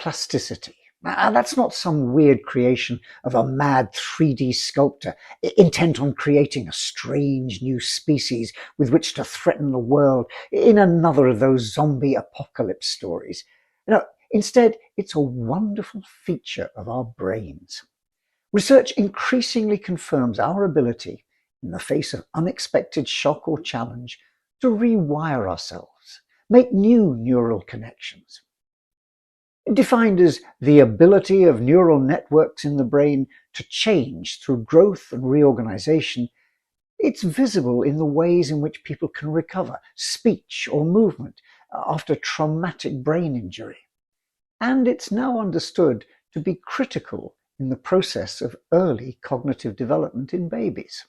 neuroplasticity. Now, that's not some weird creation of a mad 3D sculptor intent on creating a strange new species with which to threaten the world in another of those zombie apocalypse stories. No, instead, it's a wonderful feature of our brains. Research increasingly confirms our ability, in the face of unexpected shock or challenge, to rewire ourselves, make new neural connections. Defined as the ability of neural networks in the brain to change through growth and reorganization, it's visible in the ways in which people can recover speech or movement after traumatic brain injury. And it's now understood to be critical in the process of early cognitive development in babies.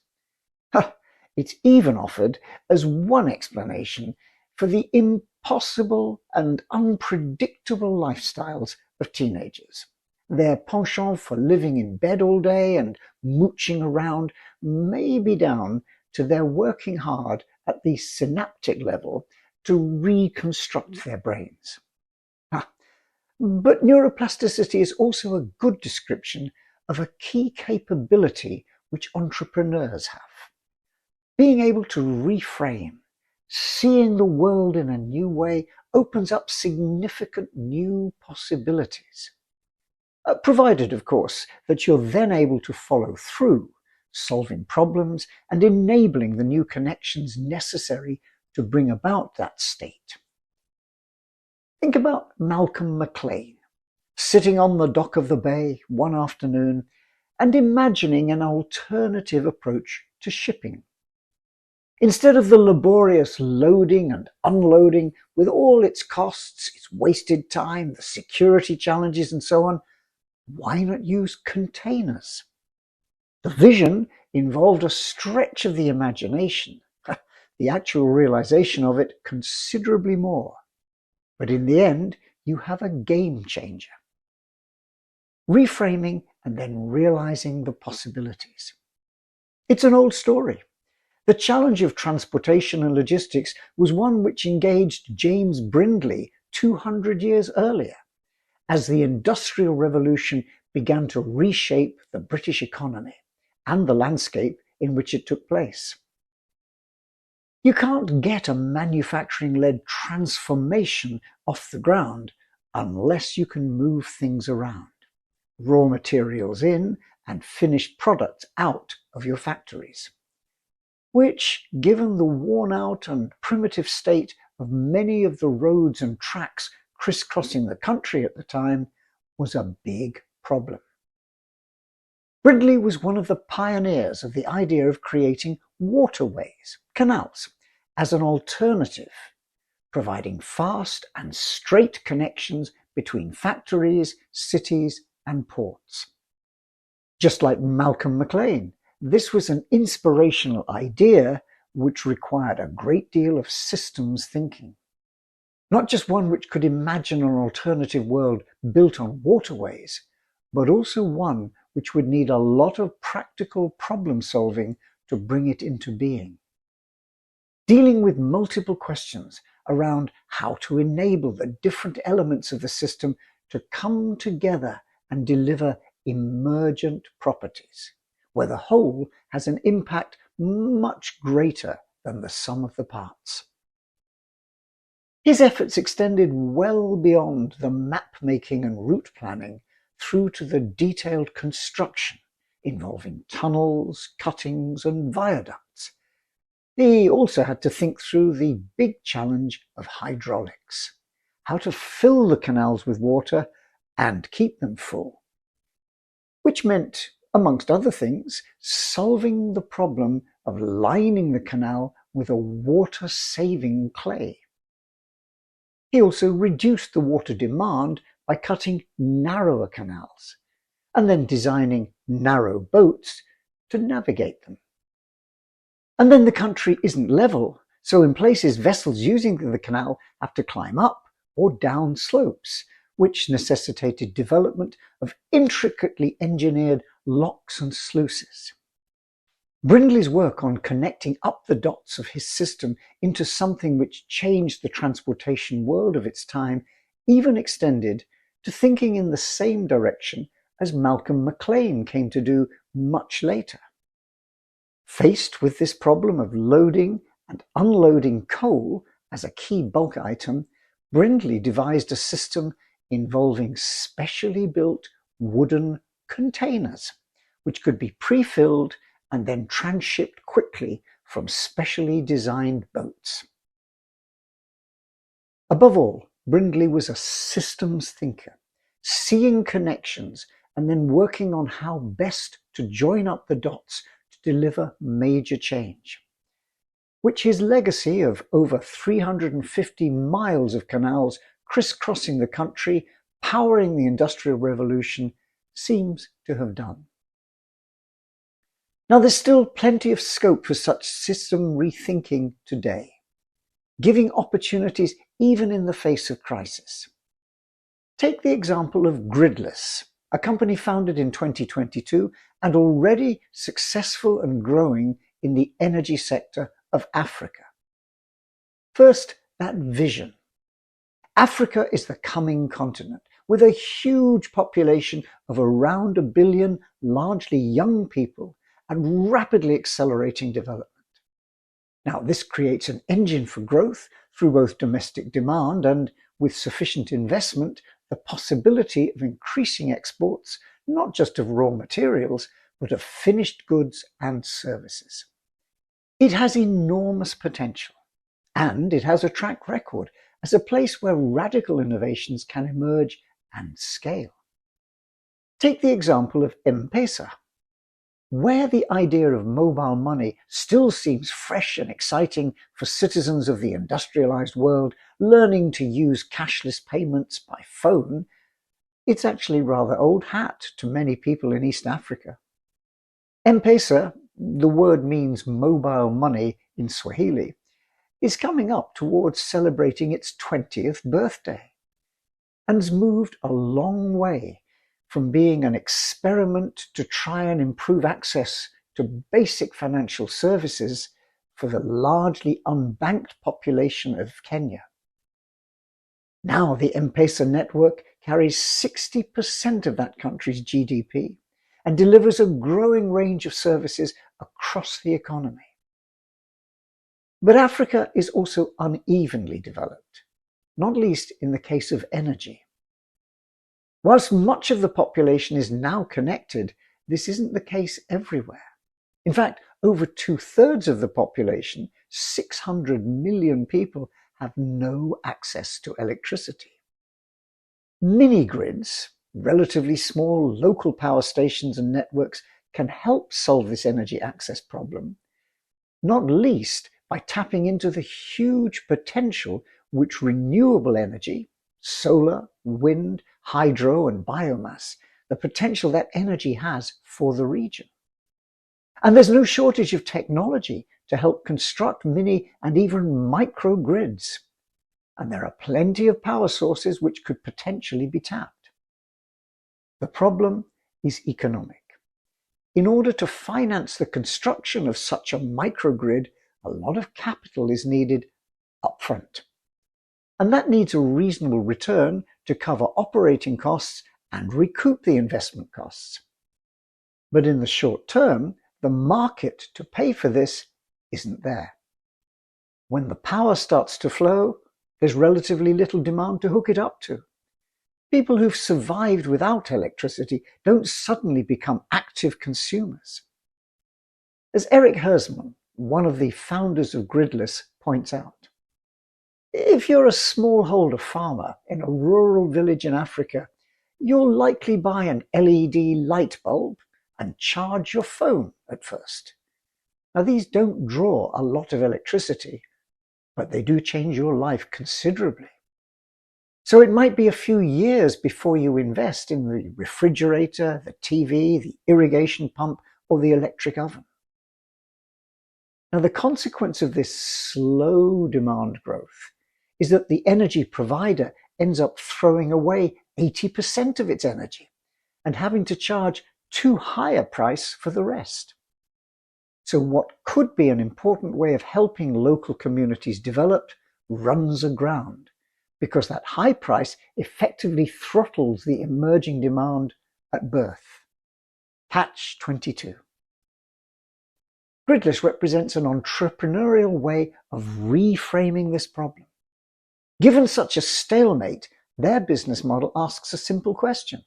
It's even offered as one explanation for the impossible and unpredictable lifestyles of teenagers. Their penchant for living in bed all day and mooching around may be down to their working hard at the synaptic level to reconstruct their brains. But neuroplasticity is also a good description of a key capability which entrepreneurs have. Being able to reframe, seeing the world in a new way, opens up significant new possibilities. Provided, of course, that you're then able to follow through, solving problems and enabling the new connections necessary to bring about that state. Think about Malcolm Maclean, sitting on the dock of the bay one afternoon and imagining an alternative approach to shipping. Instead of the laborious loading and unloading with all its costs, its wasted time, the security challenges and so on, why not use containers? The vision involved a stretch of the imagination, the actual realization of it considerably more. But in the end, you have a game changer. Reframing and then realizing the possibilities. It's an old story. The challenge of transportation and logistics was one which engaged James Brindley 200 years earlier, as the Industrial Revolution began to reshape the British economy and the landscape in which it took place. You can't get a manufacturing-led transformation off the ground unless you can move things around, raw materials in and finished products out of your factories, which, given the worn-out and primitive state of many of the roads and tracks crisscrossing the country at the time, was a big problem. Brindley was one of the pioneers of the idea of creating waterways, canals, as an alternative, providing fast and straight connections between factories, cities, and ports. Just like Malcolm Maclean, this was an inspirational idea which required a great deal of systems thinking. Not just one which could imagine an alternative world built on waterways, but also one which would need a lot of practical problem solving to bring it into being. Dealing with multiple questions around how to enable the different elements of the system to come together and deliver emergent properties, where the whole has an impact much greater than the sum of the parts. His efforts extended well beyond the map-making and route planning through to the detailed construction involving tunnels, cuttings, and viaducts. He also had to think through the big challenge of hydraulics, how to fill the canals with water and keep them full, which meant, amongst other things, solving the problem of lining the canal with a water-saving clay. He also reduced the water demand by cutting narrower canals, and then designing narrow boats to navigate them. And then the country isn't level, so in places vessels using the canal have to climb up or down slopes, which necessitated development of intricately engineered locks and sluices. Brindley's work on connecting up the dots of his system into something which changed the transportation world of its time even extended to thinking in the same direction as Malcolm Maclean came to do much later. Faced with this problem of loading and unloading coal as a key bulk item, Brindley devised a system involving specially built wooden containers, which could be pre-filled and then transshipped quickly from specially designed boats. Above all, Brindley was a systems thinker, seeing connections and then working on how best to join up the dots to deliver major change, which his legacy of over 350 miles of canals crisscrossing the country, powering the Industrial Revolution, seems to have done. Now, there's still plenty of scope for such system rethinking today, giving opportunities even in the face of crisis. Take the example of Gridless, a company founded in 2022 and already successful and growing in the energy sector of Africa. First, that vision. Africa is the coming continent with a huge population of around 1 billion largely young people and rapidly accelerating development. Now, this creates an engine for growth through both domestic demand and, with sufficient investment, the possibility of increasing exports, not just of raw materials, but of finished goods and services. It has enormous potential, and it has a track record as a place where radical innovations can emerge and scale. Take the example of M-Pesa. Where the idea of mobile money still seems fresh and exciting for citizens of the industrialized world learning to use cashless payments by phone, it's actually rather old hat to many people in East Africa. M-Pesa, the word means mobile money in Swahili, is coming up towards celebrating its 20th birthday and has moved a long way from being an experiment to try and improve access to basic financial services for the largely unbanked population of Kenya. Now the M-Pesa network carries 60% of that country's GDP and delivers a growing range of services across the economy. But Africa is also unevenly developed, not least in the case of energy. Whilst much of the population is now connected, this isn't the case everywhere. In fact, over 2/3 of the population, 600 million people, have no access to electricity. Mini-grids, relatively small local power stations and networks, can help solve this energy access problem, not least by tapping into the huge potential which renewable energy, solar, wind, hydro and biomass, the potential that energy has for the region. And there's no shortage of technology to help construct mini and even microgrids. And there are plenty of power sources which could potentially be tapped. The problem is economic. In order to finance the construction of such a microgrid, a lot of capital is needed upfront. And that needs a reasonable return to cover operating costs and recoup the investment costs. But in the short term, the market to pay for this isn't there. When the power starts to flow, there's relatively little demand to hook it up to. People who've survived without electricity don't suddenly become active consumers. As Eric Hersman, one of the founders of Gridless, points out, if you're a smallholder farmer in a rural village in Africa, you'll likely buy an LED light bulb and charge your phone at first. Now, these don't draw a lot of electricity, but they do change your life considerably. So it might be a few years before you invest in the refrigerator, the TV, the irrigation pump, or the electric oven. Now, the consequence of this slow demand growth is that the energy provider ends up throwing away 80% of its energy and having to charge too high a price for the rest. So what could be an important way of helping local communities develop runs aground because that high price effectively throttles the emerging demand at birth. Catch 22. Gridless represents an entrepreneurial way of reframing this problem. Given such a stalemate, their business model asks a simple question.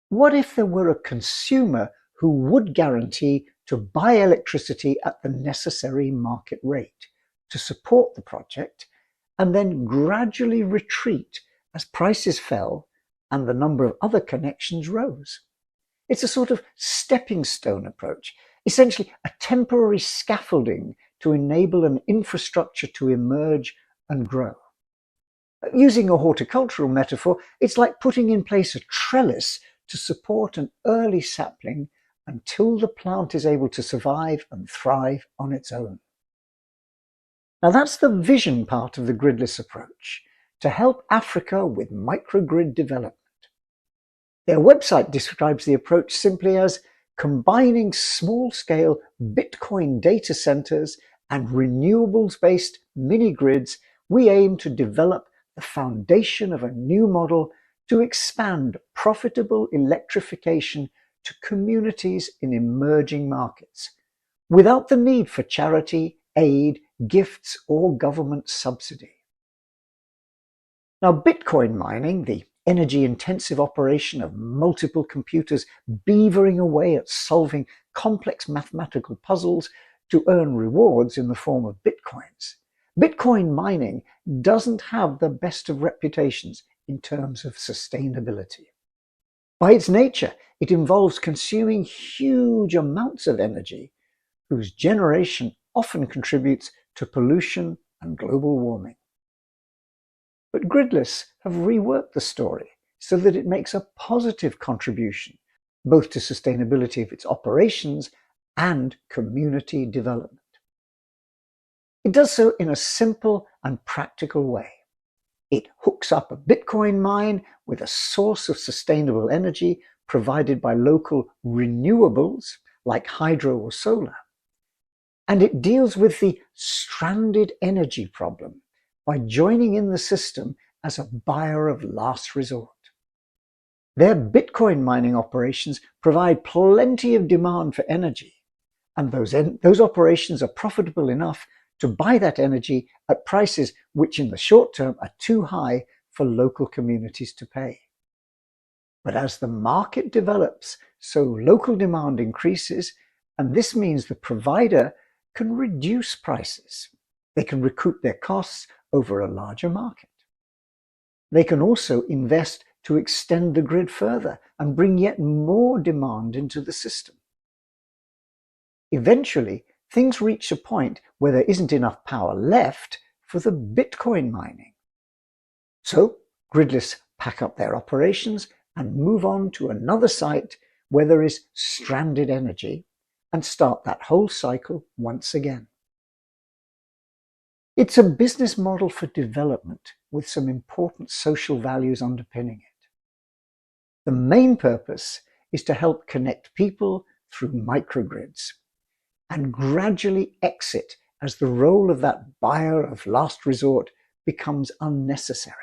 What if there were a consumer who would guarantee to buy electricity at the necessary market rate to support the project, and then gradually retreat as prices fell and the number of other connections rose? It's a sort of stepping stone approach, essentially a temporary scaffolding to enable an infrastructure to emerge and grow. Using a horticultural metaphor, it's like putting in place a trellis to support an early sapling until the plant is able to survive and thrive on its own. Now that's the vision part of the gridless approach, to help Africa with microgrid development. Their website describes the approach simply as combining small-scale Bitcoin data centers and renewables-based mini-grids. We aim to develop the foundation of a new model to expand profitable electrification to communities in emerging markets, without the need for charity, aid, gifts, or government subsidy. Now, Bitcoin mining, the energy-intensive operation of multiple computers beavering away at solving complex mathematical puzzles to earn rewards in the form of bitcoins. Bitcoin mining doesn't have the best of reputations in terms of sustainability. By its nature, it involves consuming huge amounts of energy, whose generation often contributes to pollution and global warming. But Gridless have reworked the story so that it makes a positive contribution, both to sustainability of its operations and community development. It does so in a simple and practical way. It hooks up a Bitcoin mine with a source of sustainable energy provided by local renewables like hydro or solar. And it deals with the stranded energy problem by joining in the system as a buyer of last resort. Their Bitcoin mining operations provide plenty of demand for energy, and those operations are profitable enough to buy that energy at prices which in the short term are too high for local communities to pay. But as the market develops, so local demand increases, and this means the provider can reduce prices. They can recoup their costs over a larger market. They can also invest to extend the grid further and bring yet more demand into the system. Eventually, things reach a point where there isn't enough power left for the Bitcoin mining. So, Gridless pack up their operations and move on to another site where there is stranded energy and start that whole cycle once again. It's a business model for development with some important social values underpinning it. The main purpose is to help connect people through microgrids and gradually exit as the role of that buyer of last resort becomes unnecessary.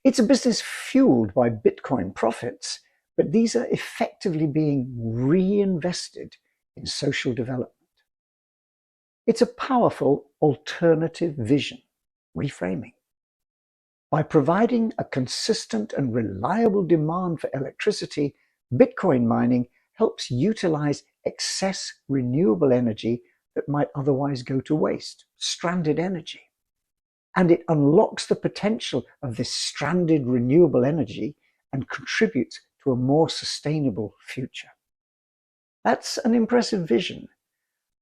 It's a business fueled by Bitcoin profits, but these are effectively being reinvested in social development. It's a powerful alternative vision, reframing. By providing a consistent and reliable demand for electricity, Bitcoin mining helps utilize excess renewable energy that might otherwise go to waste, stranded energy. And it unlocks the potential of this stranded renewable energy and contributes to a more sustainable future. That's an impressive vision.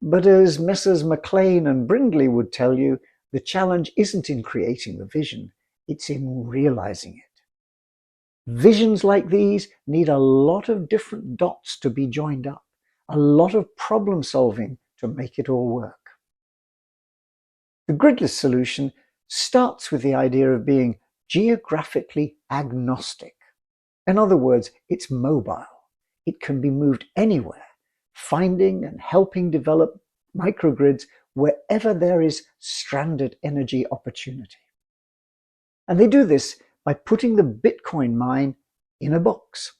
But as Messrs. Maclean and Brindley would tell you, the challenge isn't in creating the vision, it's in realizing it. Visions like these need a lot of different dots to be joined up, a lot of problem solving to make it all work. The gridless solution starts with the idea of being geographically agnostic. In other words, it's mobile. It can be moved anywhere, finding and helping develop microgrids wherever there is stranded energy opportunity. And they do this by putting the Bitcoin mine in a box,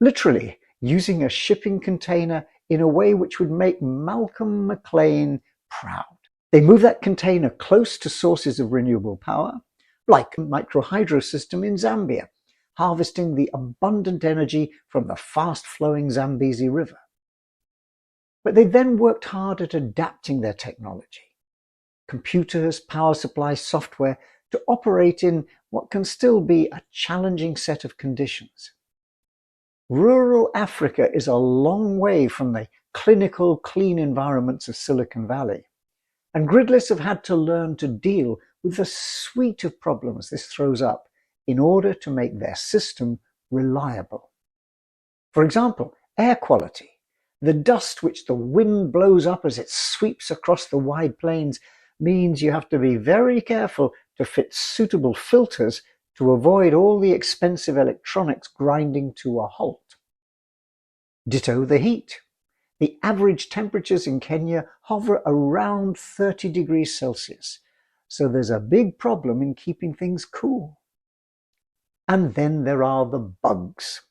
literally using a shipping container in a way which would make Malcolm Maclean proud. They move that container close to sources of renewable power, like a microhydro system in Zambia, harvesting the abundant energy from the fast-flowing Zambezi River. But they then worked hard at adapting their technology, computers, power supply, software, to operate in what can still be a challenging set of conditions. Rural Africa is a long way from the clinical, clean environments of Silicon Valley, and Gridless have had to learn to deal with the suite of problems this throws up in order to make their system reliable. For example, air quality. The dust which the wind blows up as it sweeps across the wide plains means you have to be very careful to fit suitable filters to avoid all the expensive electronics grinding to a halt. Ditto the heat. The average temperatures in Kenya hover around 30 degrees Celsius, so there's a big problem in keeping things cool. And then there are the bugs.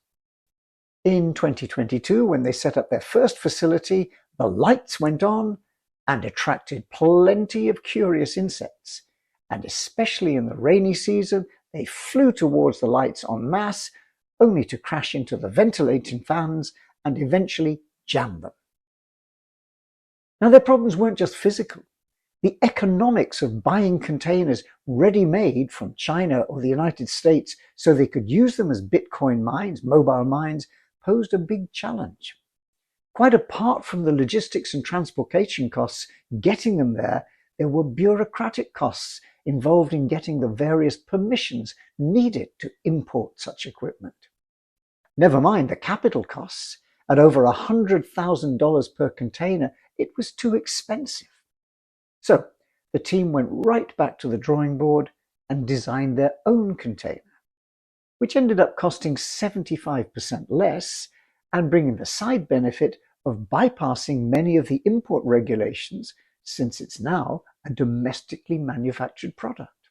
In 2022, when they set up their first facility, the lights went on and attracted plenty of curious insects. And especially in the rainy season, they flew towards the lights en masse, only to crash into the ventilating fans and eventually jam them. Now, their problems weren't just physical. The economics of buying containers ready-made from China or the United States so they could use them as Bitcoin mines, mobile mines, posed a big challenge. Quite apart from the logistics and transportation costs getting them there were bureaucratic costs involved in getting the various permissions needed to import such equipment. Never mind the capital costs. At over $100,000 per container, it was too expensive. So the team went right back to the drawing board and designed their own container, which ended up costing 75% less and bringing the side benefit of bypassing many of the import regulations, since it's now a domestically manufactured product.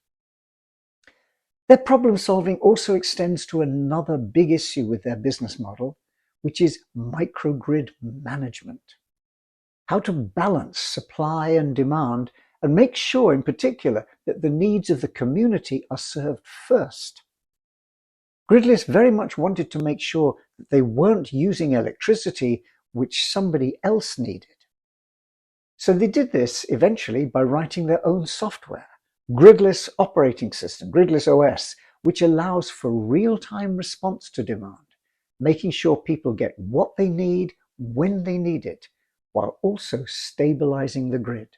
Their problem solving also extends to another big issue with their business model, which is microgrid management. How to balance supply and demand and make sure in particular that the needs of the community are served first. Gridless very much wanted to make sure that they weren't using electricity which somebody else needed. So they did this eventually by writing their own software, Gridless operating system, Gridless OS, which allows for real-time response to demand, making sure people get what they need when they need it, while also stabilizing the grid.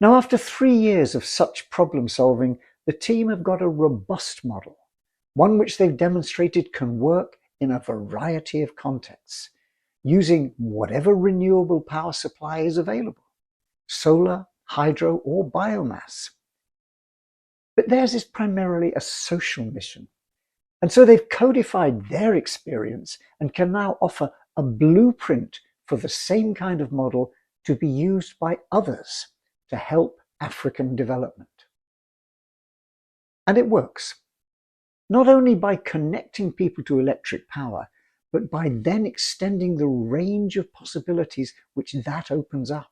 Now, after 3 years of such problem solving, the team have got a robust model, one which they've demonstrated can work in a variety of contexts, using whatever renewable power supply is available, solar, hydro, or biomass. But theirs is primarily a social mission, and so they've codified their experience and can now offer a blueprint for the same kind of model to be used by others to help African development. And it works, not only by connecting people to electric power, but by then extending the range of possibilities which that opens up.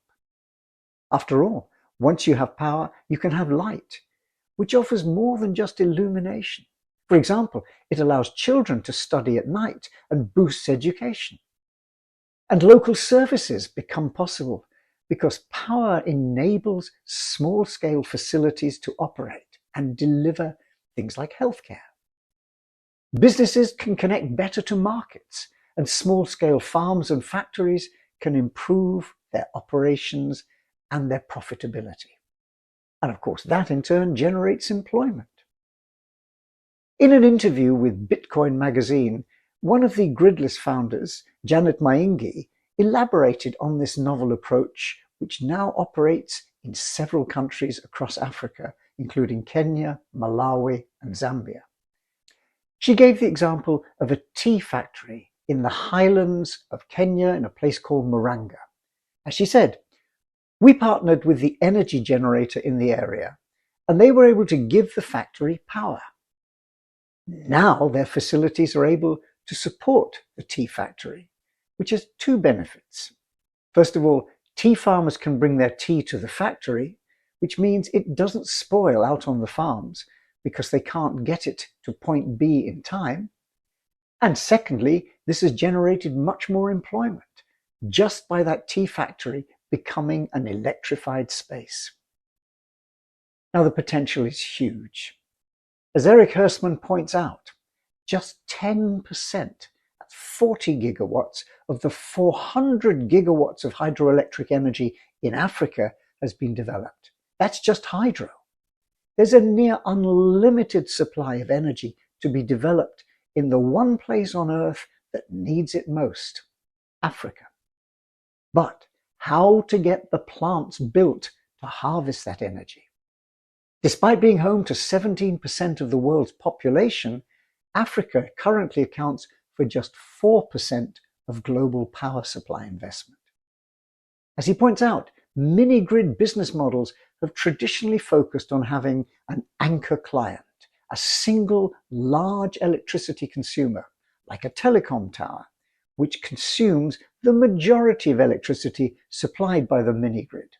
After all, once you have power, you can have light, which offers more than just illumination. For example, it allows children to study at night and boosts education. And local services become possible because power enables small-scale facilities to operate and deliver things like healthcare. Businesses can connect better to markets, and small-scale farms and factories can improve their operations and their profitability. And of course, that in turn generates employment. In an interview with Bitcoin magazine, one of the Gridless founders, Janet Maingi, elaborated on this novel approach, which now operates in several countries across Africa, including Kenya, Malawi, and Zambia. She gave the example of a tea factory in the highlands of Kenya in a place called Muranga. As she said, "We partnered with the energy generator in the area, and they were able to give the factory power. Now their facilities are able to support the tea factory, which has two benefits. First of all, tea farmers can bring their tea to the factory, which means it doesn't spoil out on the farms because they can't get it to point B in time. And secondly, this has generated much more employment just by that tea factory becoming an electrified space. Now the potential is huge. As Eric Hirschman points out, just 10%, that's 40 gigawatts of the 400 gigawatts of hydroelectric energy in Africa has been developed. That's just hydro. There's a near unlimited supply of energy to be developed in the one place on Earth that needs it most, Africa. But how to get the plants built to harvest that energy? Despite being home to 17% of the world's population, Africa currently accounts for just 4% of global power supply investment. As he points out, mini-grid business models have traditionally focused on having an anchor client, a single large electricity consumer, like a telecom tower, which consumes the majority of electricity supplied by the mini-grid.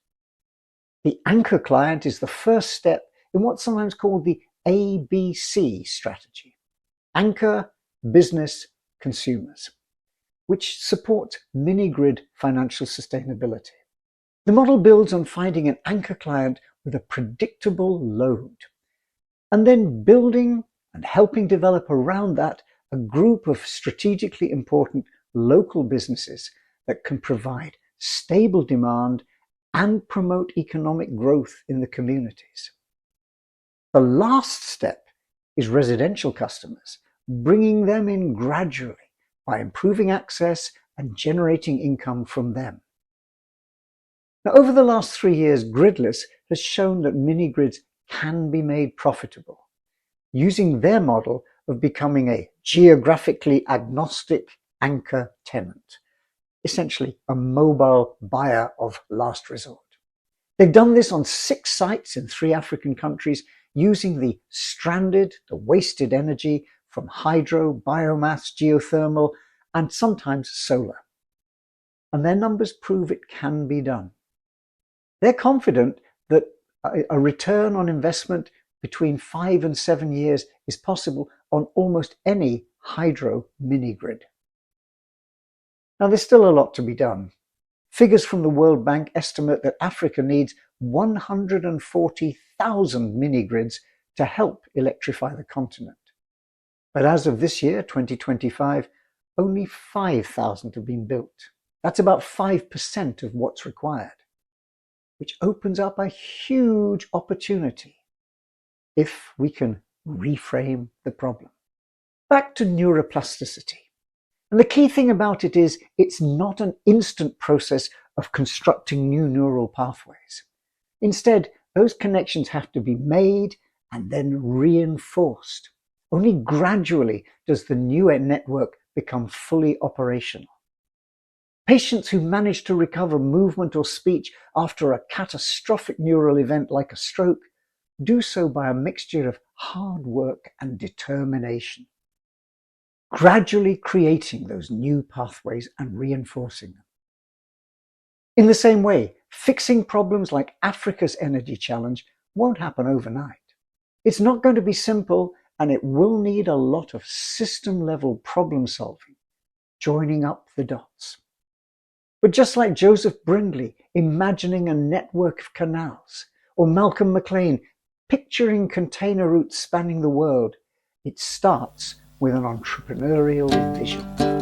The anchor client is the first step in what's sometimes called the ABC strategy: anchor, business, consumers, which supports mini-grid financial sustainability. The model builds on finding an anchor client with a predictable load, and then building and helping develop around that a group of strategically important local businesses that can provide stable demand and promote economic growth in the communities. The last step is residential customers, bringing them in gradually by improving access and generating income from them. Now, over the last 3 years, Gridless has shown that mini-grids can be made profitable, using their model of becoming a geographically agnostic anchor tenant, essentially a mobile buyer of last resort. They've done this on 6 sites in 3 African countries, using the stranded, the wasted energy from hydro, biomass, geothermal, and sometimes solar. And their numbers prove it can be done. They're confident that a return on investment between 5 and 7 years is possible on almost any hydro mini-grid. Now, there's still a lot to be done. Figures from the World Bank estimate that Africa needs 140,000 mini-grids to help electrify the continent. But as of this year, 2025, only 5,000 have been built. That's about 5% of what's required, which opens up a huge opportunity if we can reframe the problem. Back to neuroplasticity. And the key thing about it is it's not an instant process of constructing new neural pathways. Instead, those connections have to be made and then reinforced. Only gradually does the new network become fully operational. Patients who manage to recover movement or speech after a catastrophic neural event like a stroke do so by a mixture of hard work and determination, gradually creating those new pathways and reinforcing them. In the same way, fixing problems like Africa's energy challenge won't happen overnight. It's not going to be simple, and it will need a lot of system-level problem solving, joining up the dots. But just like James Brindley imagining a network of canals, or Malcolm Maclean picturing container routes spanning the world, it starts with an entrepreneurial vision.